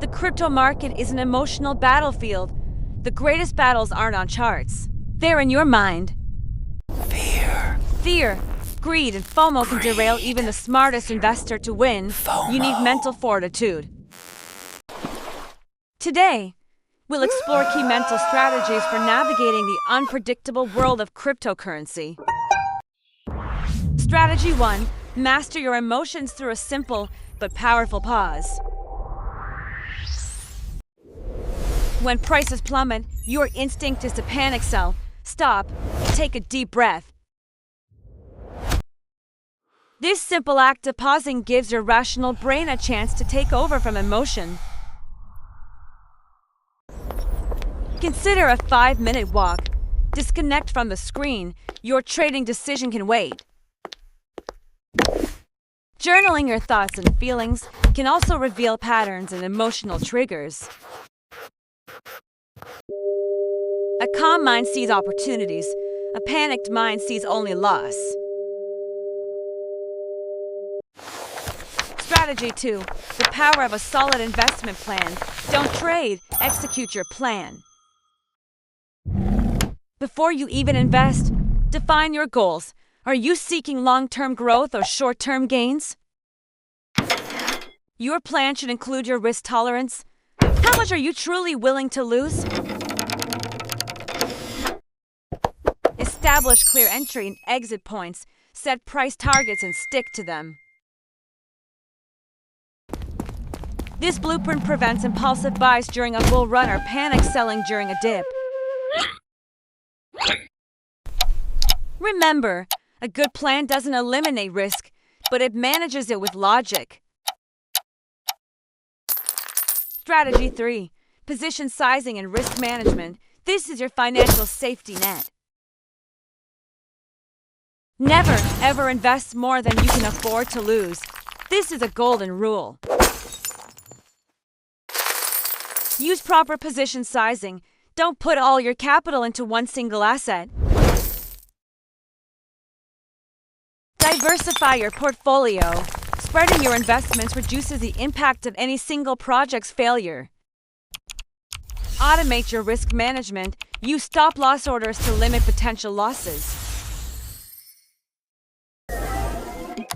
The crypto market is an emotional battlefield. The greatest battles aren't on charts. They're in your mind. Fear, greed, and FOMO can derail even the smartest investor. To win, you need mental fortitude. Today, we'll explore key mental strategies for navigating the unpredictable world of cryptocurrency. Strategy 1. Master your emotions through a simple but powerful pause. When prices plummet, your instinct is to panic sell. Stop, take a deep breath. This simple act of pausing gives your rational brain a chance to take over from emotion. Consider a 5-minute walk. Disconnect from the screen. Your trading decision can wait. Journaling your thoughts and feelings can also reveal patterns and emotional triggers. A calm mind sees opportunities. A panicked mind sees only loss. Strategy 2. The power of a solid investment plan. Don't trade, execute your plan. Before you even invest, define your goals. Are you seeking long-term growth or short-term gains? Your plan should include your risk tolerance. How much are you truly willing to lose? Establish clear entry and exit points. Set price targets and stick to them. This blueprint prevents impulsive buys during a bull run or panic selling during a dip. Remember, a good plan doesn't eliminate risk, but it manages it with logic. Strategy 3. Position sizing and risk management. This is your financial safety net. Never, ever invest more than you can afford to lose. This is a golden rule. Use proper position sizing. Don't put all your capital into one single asset. Diversify your portfolio. Spreading your investments reduces the impact of any single project's failure. Automate your risk management. Use stop-loss orders to limit potential losses.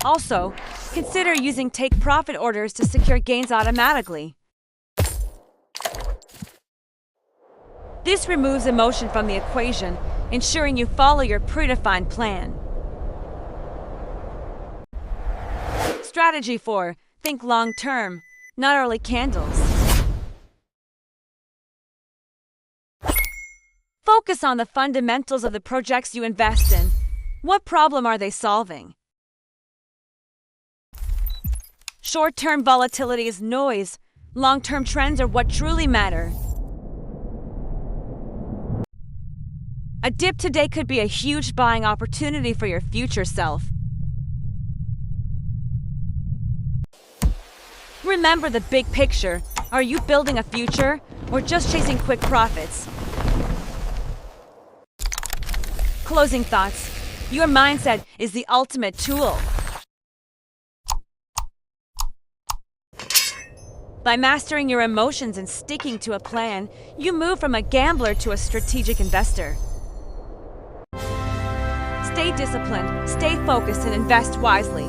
Also, consider using take-profit orders to secure gains automatically. This removes emotion from the equation, ensuring you follow your predefined plan. Strategy 4. Think long-term, not early candles. Focus on the fundamentals of the projects you invest in. What problem are they solving? Short-term volatility is noise. Long-term trends are what truly matter. A dip today could be a huge buying opportunity for your future self. Remember the big picture. Are you building a future or just chasing quick profits? Closing thoughts. Your mindset is the ultimate tool. By mastering your emotions and sticking to a plan, you move from a gambler to a strategic investor. Stay disciplined, stay focused, and invest wisely.